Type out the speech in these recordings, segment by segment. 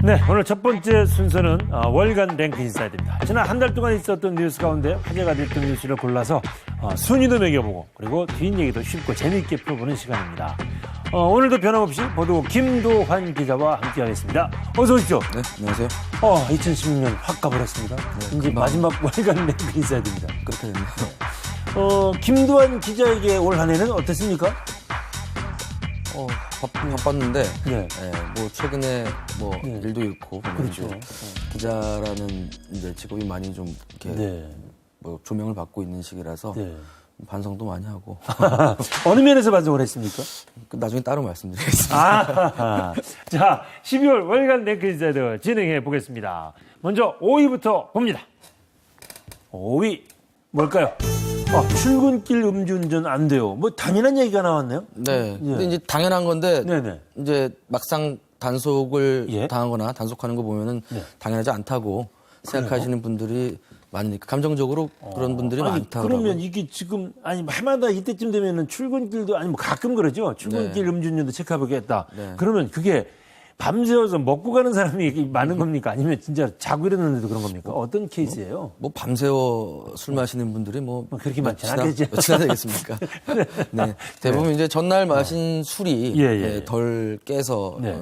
네, 오늘 첫 번째 순서는 월간 랭크 인사이드입니다. 지난 한 달 동안 있었던 뉴스 가운데 화제가 됐던 뉴스를 골라서 순위도 매겨보고 그리고 뒷얘기도 쉽고 재미있게 풀어보는 시간입니다. 오늘도 변함없이 보도국 김도환 기자와 함께하겠습니다. 어서 오십시오. 네, 안녕하세요. 2016년 확 가버렸습니다. 네, 이제 마지막 월간 랭크 인사이드입니다. 그렇게 됐네요. 김도환 기자에게 올 한 해는 어땠습니까? 바빴는데, 네. 뭐 최근에 뭐 네. 일도 잃고, 그렇죠. 기자라는 이제 직업이 많이 좀 이렇게 네. 뭐 조명을 받고 있는 시기라서 네. 반성도 많이 하고 어느 면에서 반성을 했습니까? 나중에 따로 말씀드리겠습니다. 자, 12월 월간 랭크 인사이드 진행해 보겠습니다. 먼저 5위부터 봅니다. 5위 뭘까요? 출근길 음주운전 안 돼요. 뭐 당연한 얘기가 나왔네요. 네. 근데 이제 당연한 건데 네네. 이제 막상 단속을 예? 당하거나 단속하는 거 보면은 네. 당연하지 않다고 생각하시는 분들이 많으니까 감정적으로 그런 분들이 많다고. 그러면 이게 지금 해마다 이때쯤 되면은 출근길도 뭐 가끔 그러죠. 출근길 네. 음주운전도 체크해보겠다. 네. 그러면 그게 밤새워서 먹고 가는 사람이 많은 겁니까? 아니면 진짜 자고 일어났는데도 그런 겁니까? 어떤 케이스예요? 뭐 밤새워 술 마시는 분들이 뭐 그렇게 많지 않겠죠. 몇이나 되겠습니까? 네. 대부분 이제 전날 마신 술이 예. 덜 깨서 네.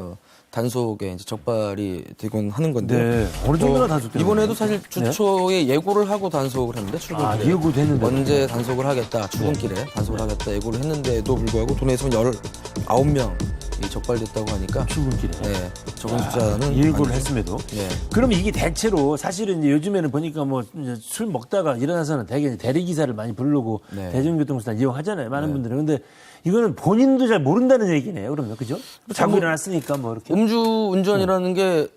단속에 이제 적발이 되곤 하는 건데. 네. 어느 정도나 단속돼요? 이번에도 사실 주초에 예고를 하고 단속을 했는데 출근길에. 예고도 했는데. 언제 단속을 하겠다. 출근길에 단속을 하겠다. 예고를 했는데도 불구하고 도내에서 19명이 적발됐다고 하니까. 출근길에. 네. 적은 숫자는 예고를 아니죠. 했음에도. 네. 그럼 이게 대체로 사실은 이제 요즘에는 보니까 뭐 술 먹다가 일어나서는 대개 대리기사를 많이 부르고 네. 대중교통수단 이용하잖아요. 많은 분들은. 근데 이거는 본인도 잘 모른다는 얘기네요. 그러면. 그죠? 자고 일어났으니까 뭐 이렇게. 음주운전이라는 게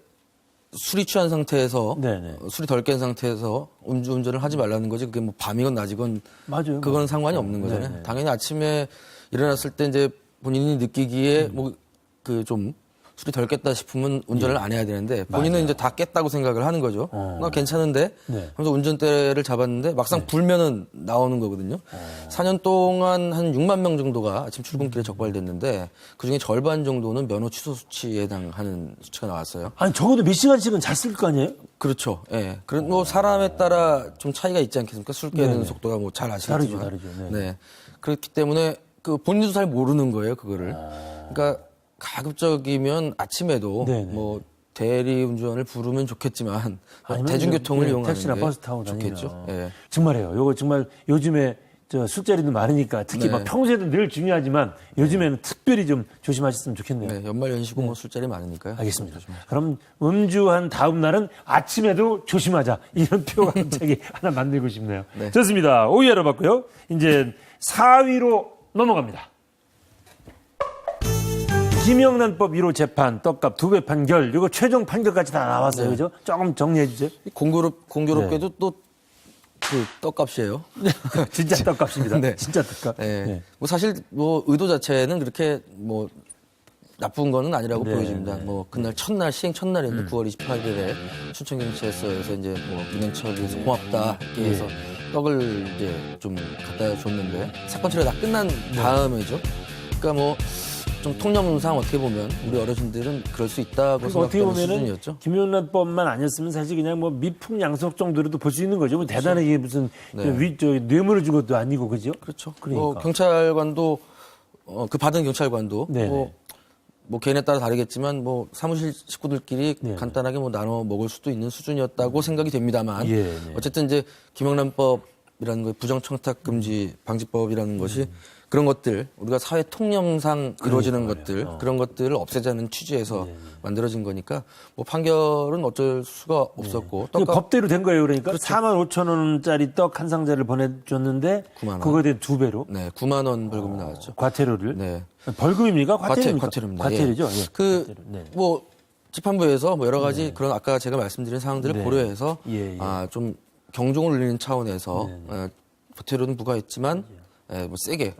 술이 취한 상태에서 네네. 술이 덜 깬 상태에서 음주운전을 하지 말라는 거지. 그게 뭐 밤이건 낮이건 맞아요. 그건 상관이 없는 거잖아요. 네네. 당연히 아침에 일어났을 때 이제 본인이 느끼기에 뭐 그 좀 술이 덜 깼다 싶으면 운전을 안 해야 되는데 본인은 맞아요. 이제 다 깼다고 생각을 하는 거죠. 나 괜찮은데 네. 하면서 운전대를 잡았는데 막상 불면은 나오는 거거든요. 4년 동안 한 6만 명 정도가 아침 출근길에 적발됐는데 그중에 절반 정도는 면허 취소 수치에 해당하는 수치가 나왔어요. 아니, 적어도 몇 시간씩은 잤을 거 아니에요? 그렇죠. 예. 그런 뭐 사람에 따라 좀 차이가 있지 않겠습니까? 술 깨는 네네. 속도가 뭐 잘 아시겠지만. 다르죠. 네. 그렇기 때문에 그 본인도 잘 모르는 거예요, 그거를. 그러니까 가급적이면 아침에도 네네. 뭐 대리 운전을 부르면 좋겠지만 아니면 대중교통을 네, 이용하는 택시나 게 버스 타고 다니면. 좋겠죠. 예. 정말이에요. 요거 정말 요즘에 술자리도 많으니까 특히 네. 막 평소에도 늘 중요하지만 요즘에는 특별히 좀 조심하셨으면 좋겠네요. 네, 연말 연시고 뭐 술자리 많으니까요. 알겠습니다. 그럼 음주한 다음 날은 아침에도 조심하자. 이런 표가 갑자기 하나 만들고 싶네요. 네. 좋습니다. 5위 알아봤고요. 이제 4위로 넘어갑니다. 김영란법 1호 재판, 떡값 2배 판결, 이거 최종 판결까지 다 나왔어요. 그죠? 조금 정리해 주세요. 공교롭게도 또 그 떡값이에요. 진짜 떡값입니다. 네. 진짜 떡값. 네. 네. 뭐 사실 뭐 의도 자체는 그렇게 뭐 나쁜 거는 아니라고 네, 보여집니다. 네. 뭐 그날 시행 첫날이었는데 9월 28일에 춘천경찰서에서 이제 뭐 민원 처리해서 고맙다 이렇게 해서 떡을 이제 좀 갖다 줬는데 사건 처리가 다 끝난 다음에죠. 그러니까 뭐 좀 통념상 어떻게 보면 우리 어르신들은 그럴 수 있다고 그러니까 어떻게 생각하는 보면은 수준이었죠. 김영란법만 아니었으면 사실 그냥 뭐 미풍양속 정도로도 볼 수 있는 거죠. 뭐 대단하게 무슨 네. 뇌물을 준 것도 아니고 그죠? 그렇죠. 그러니까. 뭐 경찰관도 그 받은 경찰관도 네네. 뭐 개인에 따라 다르겠지만 뭐 사무실 식구들끼리 네네. 간단하게 뭐 나눠 먹을 수도 있는 수준이었다고 생각이 됩니다만 예, 네. 어쨌든 이제 김영란법이라는 거 부정청탁 금지 방지법이라는 것이 그런 것들 우리가 사회 통념상 이루어지는 것들 그런 것들을 없애자는 취지에서 만들어진 거니까 뭐 판결은 어쩔 수가 없었고 그 떡값 법대로 된 거예요. 그러니까 4만 5천 원짜리 떡 한 상자를 보내줬는데 9만 원. 그거에 대해 2배로 네 9만 원 벌금이 나왔죠. 과태료를. 네. 벌금입니까? 과태료입니까? 과태료입니다. 과태료죠. 예. 예. 그 과태료. 네. 뭐 재판부에서 뭐 여러 가지 그런 아까 제가 말씀드린 사항들을 네. 고려해서 예. 좀 경종을 울리는 차원에서 과태료는 부과했지만 뭐 세게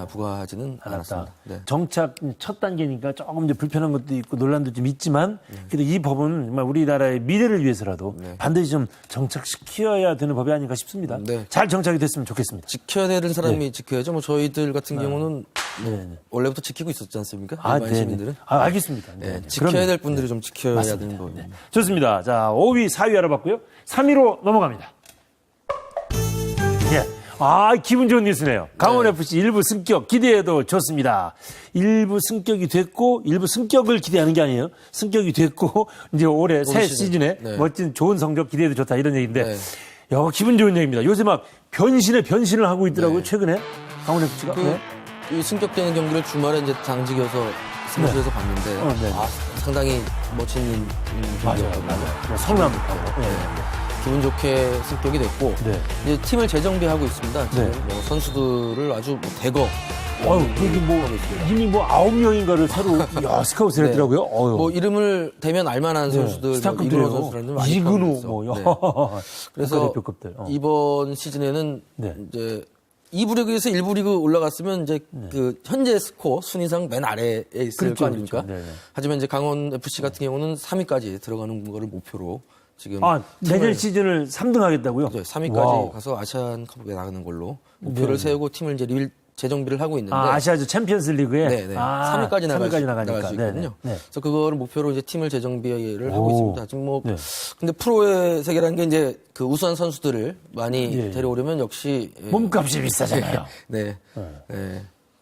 부과하지는 않았습니다. 네. 정착 첫 단계니까 조금 이제 불편한 것도 있고 논란도 좀 있지만 그래도 이 법은 정말 우리나라의 미래를 위해서라도 반드시 좀 정착시켜야 되는 법이 아닌가 싶습니다. 네. 잘 정착이 됐으면 좋겠습니다. 지켜야 되는 사람이 지켜야죠. 뭐 저희들 같은 경우는 원래부터 지키고 있었지 않습니까? 일반 시민들은. 알겠습니다. 네, 지켜야 될 분들이 좀 지켜야 되는 법입니다. 좋습니다. 자, 5위, 4위 알아봤고요. 3위로 넘어갑니다. 예. 기분 좋은 뉴스네요. 강원FC 일부 승격 기대해도 좋습니다. 일부 승격이 됐고, 일부 승격을 기대하는 게 아니에요. 승격이 됐고, 이제 올해 새 시즌에 멋진 좋은 성적 기대해도 좋다 이런 얘기인데, 기분 좋은 얘기입니다. 요새 막 변신을 하고 있더라고요. 최근에 강원FC가. 이 승격되는 경기를 주말에 이제 당직여서 승부에서 봤는데, 상당히 멋진 경기였거든요. 성남하고. 기분 좋게 승격이 됐고 이제 팀을 재정비하고 있습니다. 지금 뭐 선수들을 아주 뭐 대거 여기 뭐 이미 9명인가를 새로 스카웃을 했더라고요. 뭐 이름을 대면 알만한 선수들, 이근호 선수라는 많이 이근호 그래서 대표급들. 이번 시즌에는 이제 2부 리그에서 1부 리그 올라갔으면 이제 그 현재 스코어 순위상 맨 아래에 있을 거 아닙니까? 하지만 이제 강원 FC 같은 경우는 3위까지 들어가는 거를 목표로 지금 내년 시즌을 3등 하겠다고요? 3위까지 가서 아시안컵에 나가는 걸로 목표를 세우고 팀을 이제 재정비를 하고 있는데 아시아주 챔피언스 리그에 3위까지 나갈 수 있거든요. 그래서 그거를 목표로 이제 팀을 재정비를 하고 있습니다. 지금 뭐 근데 프로의 세계라는 게 이제 그 우수한 선수들을 많이 데려오려면 역시 몸값이 비싸잖아요.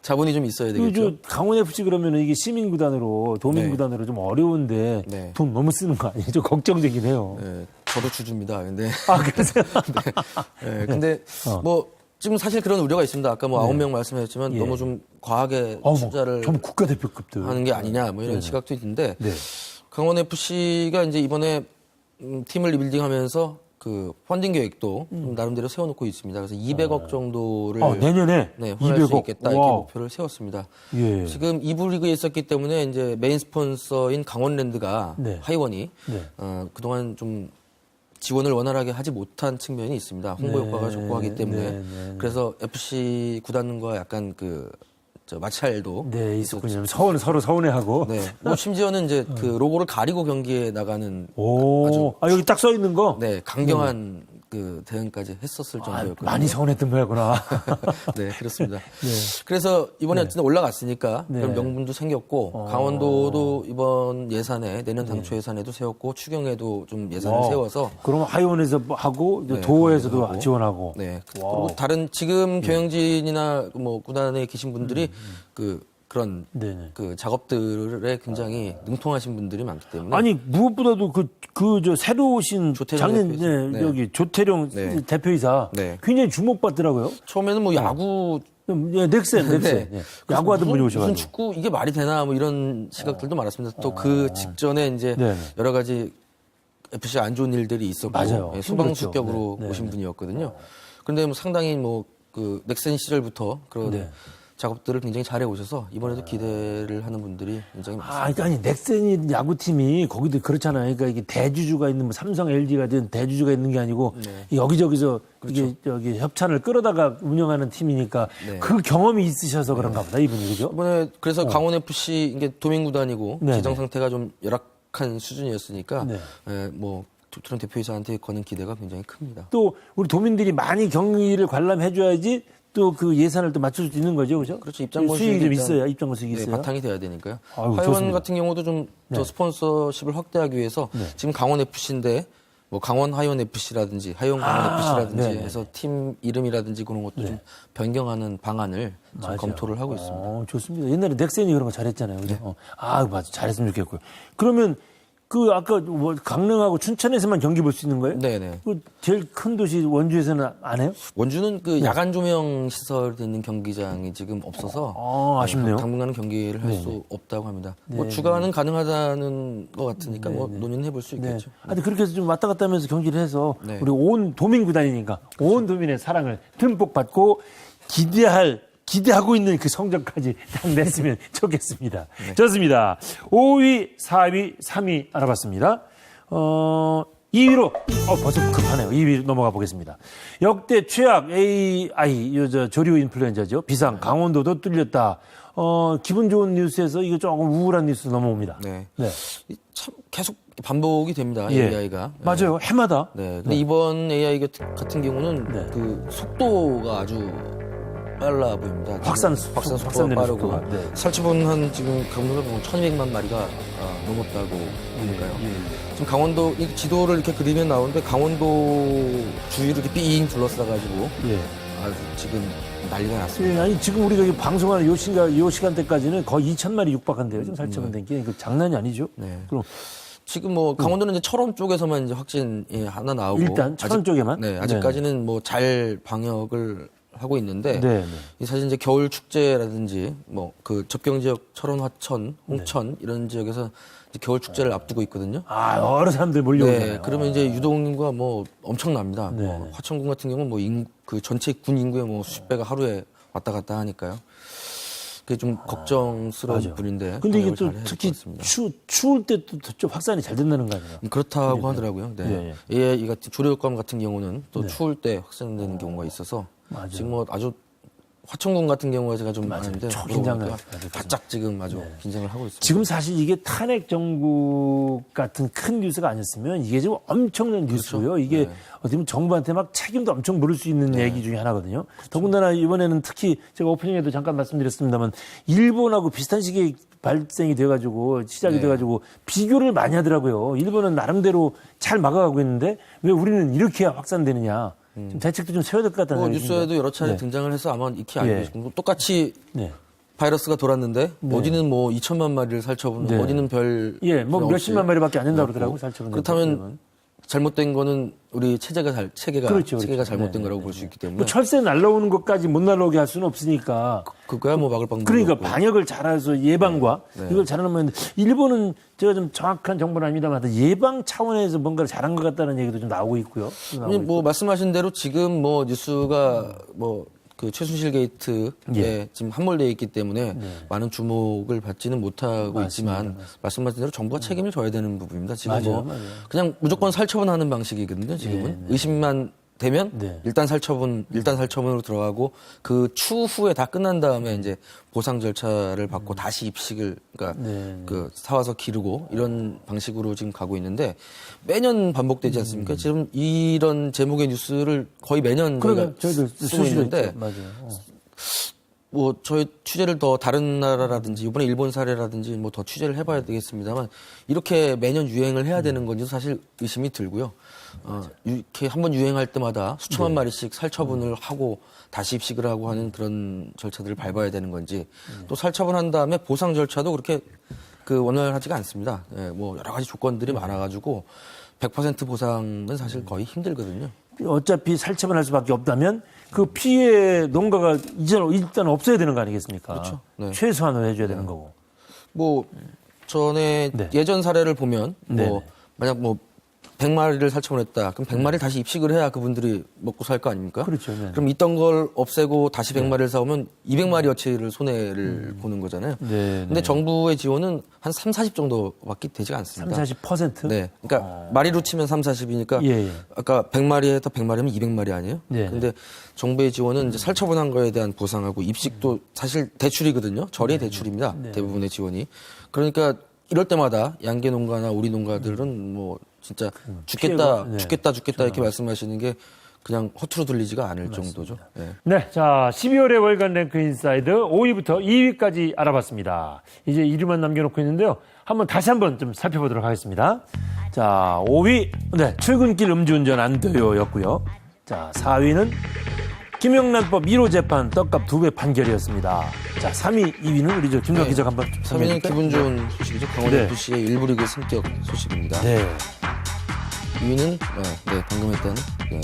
자본이 좀 있어야 되겠죠. 강원FC 그러면 이게 시민구단으로, 도민구단으로 좀 어려운데 돈 너무 쓰는 거 아니에요? 좀 걱정되긴 해요. 저도 주주입니다. 근데. 그러세요? 근데 뭐 지금 사실 그런 우려가 있습니다. 아까 뭐 9명 말씀하셨지만 너무 좀 과하게 숫자를 좀 국가대표급들 하는 게 아니냐 뭐 이런 시각도 있는데 강원FC가 이제 이번에 팀을 리빌딩하면서 그 펀딩 계획도 나름대로 세워놓고 있습니다. 그래서 200억 정도를 내년에 혼할 200억. 수 있겠다 이렇게 목표를 세웠습니다. 지금 2부 리그에 있었기 때문에 이제 메인 스폰서인 강원랜드가 하이원이 그동안 좀 지원을 원활하게 하지 못한 측면이 있습니다. 홍보 효과가 좋고 하기 때문에 그래서 FC 구단과 약간 그 마찰도 있었군요. 서로 서운해하고. 뭐 심지어는 이제 그 로고를 가리고 경기에 나가는 아주 여기 딱 써 있는 거. 강경한 그 대응까지 했었을 정도였거든요. 많이 서운했던 모양구나. 네, 그렇습니다. 그래서 이번에 어쨌든 올라갔으니까 그런 명분도 생겼고 강원도도 이번 예산에 내년 당초 예산에도 세웠고 추경에도 좀 예산을 세워서 그럼 하이원에서 하고 도에서도 지원하고. 그리고 다른 지금 경영진이나 뭐 구단에 계신 분들이 그런 그 작업들에 굉장히 능통하신 분들이 많기 때문에 아니 무엇보다도 저 새로 오신 작년 여기 조태룡 대표이사 굉장히 주목받더라고요. 처음에는 뭐 야구 넥센 야구하던 분이 오셔가지고 무슨 축구 이게 말이 되나 뭐 이런 시각들도 많았습니다. 또 그 직전에 이제 여러 가지 FC 안 좋은 일들이 있었고 소방수격으로 오신 분이었거든요. 그런데 뭐 상당히 뭐 그 넥센 시절부터 그런 작업들을 굉장히 잘해 오셔서 이번에도 기대를 하는 분들이 굉장히 많습니다. 아니 넥센이 야구팀이 거기도 그렇잖아요. 그러니까 이게 대주주가 있는 뭐 삼성, LG가 된 대주주가 있는 게 아니고 여기저기서 이게 저기 협찬을 끌어다가 운영하는 팀이니까 그 경험이 있으셔서 그런가 보다 이분이 그죠? 이번에 그래서 강원FC 이게 도민구단이고 재정 상태가 좀 열악한 수준이었으니까 뭐 조태룡 대표이사한테 거는 기대가 굉장히 큽니다. 또 우리 도민들이 많이 경기를 관람해줘야지. 또 그 예산을 또 맞출 수 있는 거죠, 그죠? 그렇죠. 입장권 수익이 좀 있어야, 입장권 수익이 있어야. 바탕이 돼야 되니까요. 하이원 같은 경우도 좀 더 스폰서십을 확대하기 위해서 지금 강원 FC인데 뭐 강원 하이원 FC라든지 하이원 강원 FC라든지 해서 팀 이름이라든지 그런 것도 좀 변경하는 방안을 좀 검토를 하고 있습니다. 좋습니다. 옛날에 넥센이 그런 거 잘했잖아요, 그죠? 맞아, 잘했으면 좋겠고요. 그러면 그 아까 뭐 강릉하고 춘천에서만 경기 볼 수 있는 거예요? 네네. 그 제일 큰 도시 원주에서는 안 해요? 원주는 그 야간 조명 시설이 있는 경기장이 지금 없어서 아쉽네요. 당분간은 경기를 할 수 없다고 합니다. 뭐 주간은 가능하다는 것 같으니까 뭐 논의는 해볼 수 있겠죠. 하여튼 그렇게 해서 좀 왔다 갔다 하면서 경기를 해서 우리 온 도민구단이니까 온 도민의 사랑을 듬뿍 받고 기대하고 있는 그 성적까지 딱 냈으면 좋겠습니다. 좋습니다. 5위, 4위, 3위 알아봤습니다. 2위로 벌써 급하네요. 2위로 넘어가 보겠습니다. 역대 최악 AI 조류 인플루엔자죠. 비상 강원도도 뚫렸다. 기분 좋은 뉴스에서 이거 조금 우울한 뉴스 넘어옵니다. 네. 네. 참 계속 반복이 됩니다. 예. AI가. 맞아요. 해마다. 네. 근데 이번 AI 같은 경우는 네. 그 속도가 아주 빨라 보입니다. 확산되는 속도가 빠르고 속도가, 네. 설치본 한 지금 강원도가 보면 1,200만 마리가 넘었다고 보니까요. 지금 강원도 이 지도를 이렇게 그리면 나오는데 강원도 주위를 이렇게 삥 둘러싸가지고 예. 아주 지금 난리가 났습니다. 예, 아니 지금 우리가 이 방송하는 요 시간대까지는 거의 2,000마리 육박한데요. 지금 설치된 게 이거 장난이 아니죠. 네. 그럼 지금 뭐 강원도는 이제 철원 쪽에서만 이제 확진이 하나 나오고 일단 철원 쪽에만. 네, 아직까지는 뭐 잘 방역을 하고 있는데 네. 이 사실 이제 겨울 축제라든지 뭐 그 접경 지역 철원, 화천, 홍천 이런 지역에서 이제 겨울 축제를 앞두고 있거든요. 아 여러 사람들 몰려오잖아요. 네, 그러면 이제 유동인구가 뭐 엄청납니다. 네. 뭐 화천군 같은 경우는 뭐 그 전체 군 인구의 뭐 수십 배가 하루에 왔다 갔다 하니까요. 그게 좀 걱정스러운 맞아. 분인데. 근데 이게 방역을 또 잘 해야 될것 특히 같습니다. 추울 때 또 좀 확산이 잘 된다는 거 아니에요? 그렇다고 하더라고요. 네. 이 같은 조류효과음 같은 경우는 또 추울 때 확산되는 경우가 있어서 맞아요. 지금 뭐 아주 화천군 같은 경우가 제가 좀 아는데 초긴장 바짝 지금 아주 긴장을 하고 있습니다. 지금 사실 이게 탄핵 정국 같은 큰 뉴스가 아니었으면 이게 지금 엄청난 뉴스고요. 이게 어떻게 보면 정부한테 막 책임도 엄청 물을 수 있는 얘기 중에 하나거든요. 더군다나 이번에는 특히 제가 오프닝에도 잠깐 말씀드렸습니다만 일본하고 비슷한 시기에 발생이 돼가지고 시작이 돼가지고 비교를 많이 하더라고요. 일본은 나름대로 잘 막아가고 있는데 왜 우리는 이렇게 확산되느냐. 좀 대책도 좀 세워야 될 것 같다는 생각이 뉴스에도 듭니다. 여러 차례 등장을 해서 아마 익히 알고 계시고 똑같이 네. 바이러스가 돌았는데 어디는 뭐 2천만 마리를 살처분, 어디는 별 뭐 없이 몇십만 마리밖에 안 된다고 그러더라고요. 살처분. 그렇다면 잘못된 거는 우리 체계가 그렇죠. 잘못된 거라고 볼 수 있기 때문에 뭐 철새 날라오는 것까지 못 날라오게 할 수는 없으니까. 그거야 뭐 막을 방법이 그러니까 없고. 방역을 잘해서 예방과 이걸 잘하면 일본은 제가 좀 정확한 정보는 아닙니다만 예방 차원에서 뭔가를 잘한 것 같다는 얘기도 좀 나오고 있고요. 아니, 뭐 말씀하신 대로 지금 뭐 뉴스가 뭐 그 최순실 게이트에 지금 함몰되어 있기 때문에 많은 주목을 받지는 못하고 있지만 말씀하신 대로 정부가 책임을 져야 되는 부분입니다. 지금 뭐 그냥 무조건 살처분하는 방식이거든요. 지금은 의심만 되면 일단 살처분으로 들어가고 그 추후에 다 끝난 다음에 이제 보상 절차를 받고 다시 입식을 그러니까 그 사와서 기르고 이런 방식으로 지금 가고 있는데 매년 반복되지 않습니까? 지금 이런 제목의 뉴스를 거의 매년 저희도 쓰고 있는데 맞아요. 뭐 저희 취재를 더 다른 나라라든지 이번에 일본 사례라든지 뭐 더 취재를 해봐야 되겠습니다만 이렇게 매년 유행을 해야 되는 건지 사실 의심이 들고요. 이렇게 한번 유행할 때마다 수천만 마리씩 살처분을 하고 다시 입식을 하고 하는 그런 절차들을 밟아야 되는 건지 또 살처분한 다음에 보상 절차도 그렇게 그 원활하지가 않습니다. 예, 뭐 여러 가지 조건들이 많아가지고 100% 보상은 사실 거의 힘들거든요. 어차피 살처분할 수밖에 없다면 그 피해 농가가 일단 없어야 되는 거 아니겠습니까? 그렇죠. 네. 최소한으로 해줘야 되는 거고. 뭐 전에 예전 사례를 보면 뭐 만약 뭐 100마리를 살처분했다. 그럼 100마리를 다시 입식을 해야 그분들이 먹고 살 거 아닙니까? 그렇죠. 네. 그럼 있던 걸 없애고 다시 100마리를 사오면 200마리어치를 손해를 보는 거잖아요. 근데 정부의 지원은 한 3, 40 정도밖에 되지가 않습니다. 30%? 네. 그러니까 마리로 치면 3, 40이니까 아까 100마리에서 100마리면 200마리 아니에요? 근데 정부의 지원은 이제 살처분한 거에 대한 보상하고 입식도 사실 대출이거든요. 절의 대출입니다. 대부분의 지원이. 그러니까 이럴 때마다 양계 농가나 오리 농가들은 뭐 진짜 죽겠다 이렇게 말씀하시는 게 그냥 허투루 들리지가 않을 정도죠. 네, 자 12월의 월간 랭크 인사이드 5위부터 2위까지 알아봤습니다. 이제 1위만 남겨놓고 있는데요. 다시 한번 좀 살펴보도록 하겠습니다. 자 5위, 출근길 음주운전 안 돼요였고요. 자 4위는 김영란법 1호 재판 떡값 2배 판결이었습니다. 자 3위, 2위는 우리 김덕기 기자 한번 3위는 기분 좋은 소식이죠. 강원 FC의 일부 리그 승격 소식입니다. 2위는 방금 했던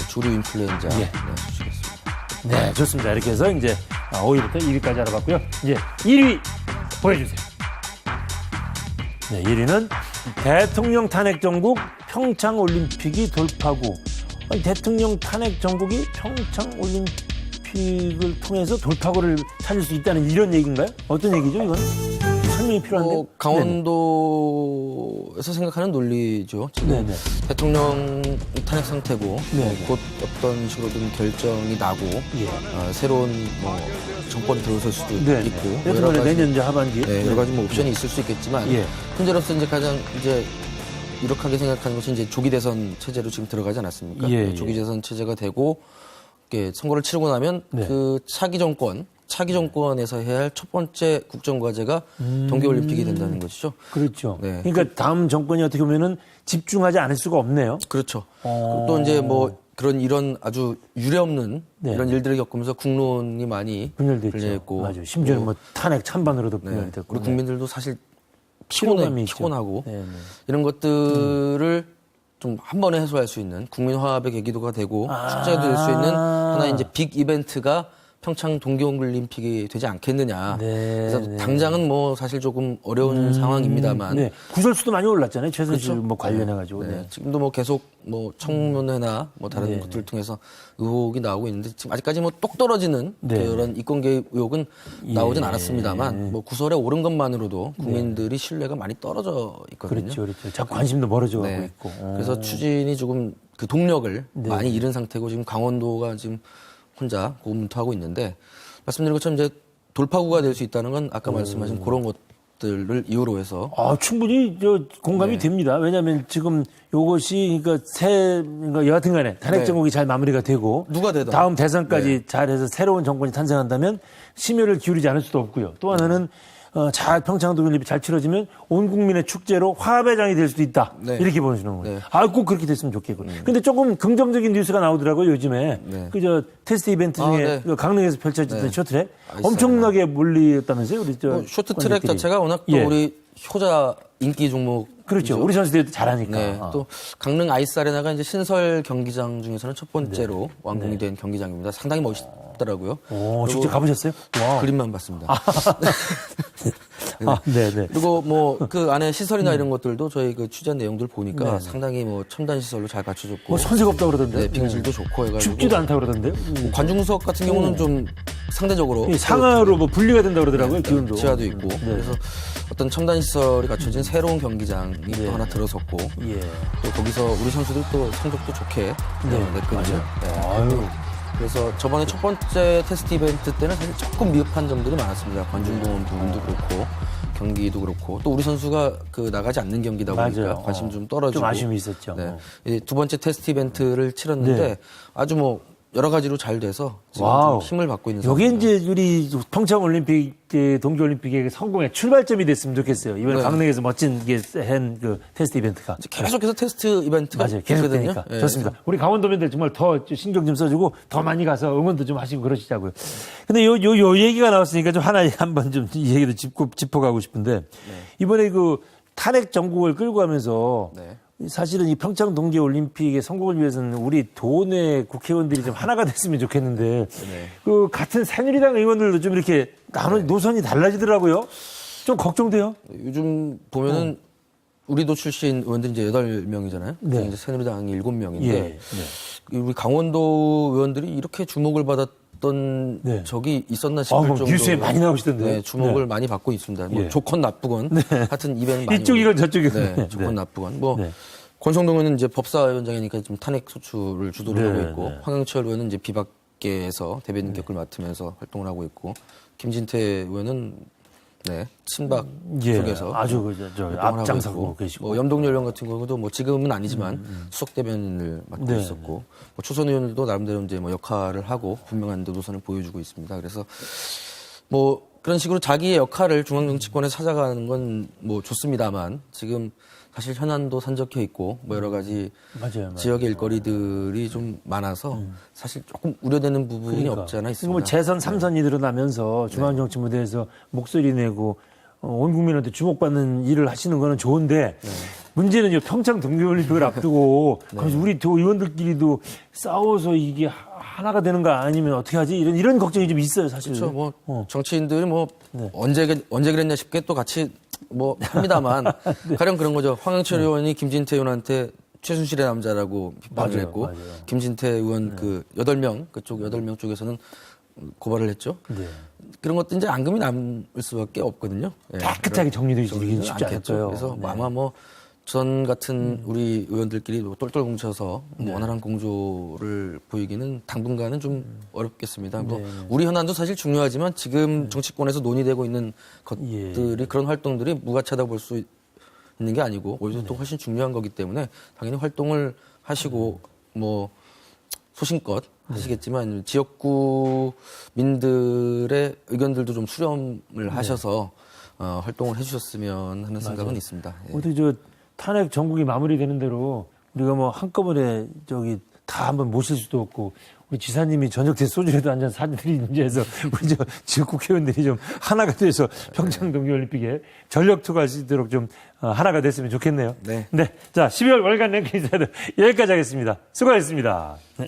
조류 인플루엔자 소식이었습니다. 네, 좋습니다. 이렇게 해서 이제 5위부터 2위까지 알아봤고요. 이제 1위 보여주세요. 네, 1위는 대통령 탄핵 정국 평창 올림픽이 돌파구. 아니, 대통령 탄핵 정국이 평창 올림픽을 통해서 돌파구를 찾을 수 있다는 이런 얘기인가요? 어떤 얘기죠, 이건? 설명해 설명이 필요한데. 강원도에서 생각하는 논리죠. 지금 네네. 대통령 탄핵 상태고 네네. 곧 어떤 식으로든 결정이 나고 예. 새로운 정권이 들어설 수도 네. 있고 대통령 내년 이제 하반기. 네, 여러 가지 옵션이 있을 수 있겠지만 예. 현재로서 이제 가장 이제 유력하게 생각하는 것이 이제 조기 대선 체제로 지금 들어가지 않았습니까? 예, 예. 조기 대선 체제가 되고 이렇게 선거를 치르고 나면 네. 그 차기 정권에서 해야 할 첫 번째 국정 과제가 동계올림픽이 된다는 것이죠. 그렇죠. 네. 그러니까 다음 정권이 어떻게 보면은 집중하지 않을 수가 없네요. 그렇죠. 또 이제 뭐 이런 아주 유례없는 네. 이런 일들을 겪으면서 국론이 많이 분열됐죠. 분열했고 맞아요. 심지어는 뭐 탄핵 찬반으로도 분열됐고. 우리 국민들도 사실 피로감이 있죠. 피곤하고 네, 네. 이런 것들을 좀 한 번에 해소할 수 있는 국민 화합의 계기도가 되고 축제가 될 수 있는 하나의 이제 빅 이벤트가 평창 동계올림픽이 되지 않겠느냐. 네, 그래서 네. 당장은 뭐 사실 조금 어려운 상황입니다만 네. 구설수도 많이 올랐잖아요. 최순실 그렇죠. 뭐 관련해가지고. 네. 네. 지금도 뭐 계속 뭐 청문회나 뭐 다른 네, 것들을 통해서 의혹이 나오고 있는데 지금 아직까지 뭐 똑 떨어지는 네. 그런 이권 개입 의혹은 나오진 않았습니다만 뭐 구설에 오른 것만으로도 국민들이 신뢰가 많이 떨어져 있거든요. 그렇죠. 그렇죠. 자꾸 관심도 멀어져가고 네. 있고. 그래서 추진이 조금 그 동력을 많이 잃은 상태고 지금 강원도가 지금 혼자 고군분투하고 있는데 말씀드린 것처럼 이제 돌파구가 될 수 있다는 건 아까 말씀하신 그런 것들을 이유로 해서 충분히 공감이 됩니다. 왜냐하면 지금 요것이 그러니까 여하튼간에 탄핵 정국이 잘 마무리가 되고 누가 되든 다음 대선까지 잘해서 새로운 정권이 탄생한다면 심혈을 기울이지 않을 수도 없고요. 또 하나는 잘 평창동계올림픽 잘 치러지면 온 국민의 축제로 화합의 장이 될 수도 있다. 네. 이렇게 보시는 거예요. 네. 꼭 그렇게 됐으면 좋겠고요. 근데 조금 긍정적인 뉴스가 나오더라고요, 요즘에. 네. 테스트 이벤트 중에 네. 그 강릉에서 펼쳐졌던 쇼트트랙 있어요. 엄청나게 몰리었다면서요, 우리 쇼트트랙 관객들이. 자체가 워낙 또 예. 우리 효자 인기 종목 그렇죠. 우리 선수들도 잘하니까. 네, 또 강릉 아이스 아레나가 이제 신설 경기장 중에서는 첫 번째로 완공이 된 경기장입니다. 상당히 멋있더라고요. 오, 직접 가보셨어요? 와. 그림만 봤습니다. 네네. 그리고 뭐 그 안에 시설이나 이런 것들도 저희 그 취재한 내용들 보니까 상당히 뭐 첨단 시설로 잘 갖춰졌고 뭐 손색 없다고 그러던데. 네, 빙질도 좋고 해가지고 춥지도 않다고 그러던데요. 관중석 같은 경우는 좀 상대적으로 상하로 뭐 분리가 된다고 그러더라고요, 기온도. 지하도 있고 그래서 어떤 첨단 시설이 갖춰진 새로운 경기장이 또 하나 들어섰고 예. 또 거기서 우리 선수들 또 성적도 좋게 냈거든요. 네. 아유. 그래서 저번에 첫 번째 테스트 이벤트 때는 사실 조금 미흡한 점들이 많았습니다. 관중동원 부분도 그렇고 경기도 그렇고 또 우리 선수가 그 나가지 않는 경기다 보니까 맞아요. 관심 좀 떨어지고 좀 아쉬움이 있었죠. 네. 이두 번째 테스트 이벤트를 치렀는데 네. 아주 뭐 여러 가지로 잘 돼서 지금 와우. 좀 힘을 받고 있는 여기 상황입니다. 이제 우리 평창올림픽, 동계올림픽의 성공의 출발점이 됐으면 좋겠어요. 이번에 네. 강릉에서 멋진 그 테스트 이벤트가. 계속해서 테스트 이벤트가 맞아요. 계속 있거든요. 되니까. 네, 좋습니다. 우리 강원도민들 정말 더 신경 좀 써주고 더 많이 가서 응원도 좀 하시고 그러시자고요. 근데 요 얘기가 나왔으니까 좀 하나 한번 좀 이 얘기를 짚어가고 싶은데 이번에 그 탄핵 정국을 끌고 가면서 네. 사실은 이 평창 동계올림픽의 성공을 위해서는 우리 도내 국회의원들이 좀 하나가 됐으면 좋겠는데 그 같은 새누리당 의원들도 좀 이렇게 노선이 달라지더라고요. 좀 걱정돼요. 요즘 보면은 우리도 출신 의원들이 이제 8명이잖아요. 네. 이제 새누리당이 7명인데 예. 우리 강원도 의원들이 이렇게 주목을 받았던 네. 적이 있었나 싶을 그럼 정도로 뉴스에 많이 나오시던데요. 네, 주목을 많이 받고 있습니다. 뭐 예. 좋건 나쁘건 하여튼 입에는 많이 이쪽이건 저쪽이건. 네, 네. 좋건 네. 나쁘건 뭐 네. 권성동 의원은 이제 법사위원장이니까 좀 탄핵 소추를 주도를 네, 하고 있고 네. 황영철 의원은 이제 비박계에서 대변인 격을 맡으면서 활동을 하고 있고 김진태 의원은 친박 예. 쪽에서 아주 저 활동을 하고 앞장서고 있고, 계시고. 뭐 염동열 의원 같은 경우도 뭐 지금은 아니지만 수석 대변인을 맡고 네, 있었고 뭐 초선 의원들도 나름대로 이제 뭐 역할을 하고 분명한 노선을 보여주고 있습니다. 그래서 뭐 그런 식으로 자기의 역할을 중앙정치권에서 찾아가는 건 뭐 좋습니다만 지금 사실 현안도 산적해 있고 뭐 여러 가지 맞아요. 지역의 일거리들이 좀 많아서 사실 조금 우려되는 부분이 없지 않아 있습니다. 뭐 재선 3선이 늘어나면서 중앙정치 무대에서 목소리 내고 온 국민한테 주목받는 일을 하시는 거는 좋은데 문제는 이 평창 동계올림픽을 앞두고 그래서 우리 의원들끼리도 싸워서 이게 하나가 되는 거 아니면 어떻게 하지? 이런 걱정이 좀 있어요, 사실. 그렇죠. 뭐 정치인들이 뭐 언제 그랬냐 싶게 또 같이 뭐 합니다만 가령 그런 거죠. 황영철 의원이 김진태 의원한테 최순실의 남자라고 비판을 맞아요, 했고 맞아요. 김진태 의원 그 8명 그쪽 8명 쪽에서는 고발을 했죠. 네. 그런 것도 이제 앙금이 남을 수밖에 없거든요. 예. 깨끗하게 정리되기 쉽지 않겠죠. 않을 거예요. 그래서 네. 아마 뭐 전 같은 우리 의원들끼리 똘똘 뭉쳐서 뭐 원활한 공조를 보이기는 당분간은 좀 어렵겠습니다. 뭐 우리 현안도 사실 중요하지만 지금 정치권에서 논의되고 있는 것들이 그런 활동들이 무가치하다고 볼 수 있는 게 아니고 오히려 또 훨씬 중요한 거기 때문에 당연히 활동을 하시고 뭐 소신껏 하시겠지만 지역구 민들의 의견들도 좀 수렴을 하셔서 활동을 해주셨으면 하는 생각은 있습니다. 예. 어디 탄핵 전국이 마무리되는 대로 우리가 뭐 한꺼번에 다 한번 모실 수도 없고 우리 지사님이 저녁 때 소주라도 한잔 사드리는지 해서 우리 지역 국회의원들이 좀 하나가 돼서 평창 동계올림픽에 전력 투구할 수 있도록 좀 하나가 됐으면 좋겠네요. 네. 자, 12월 월간 랭킹 인사이드 여기까지 하겠습니다. 수고하셨습니다. 네.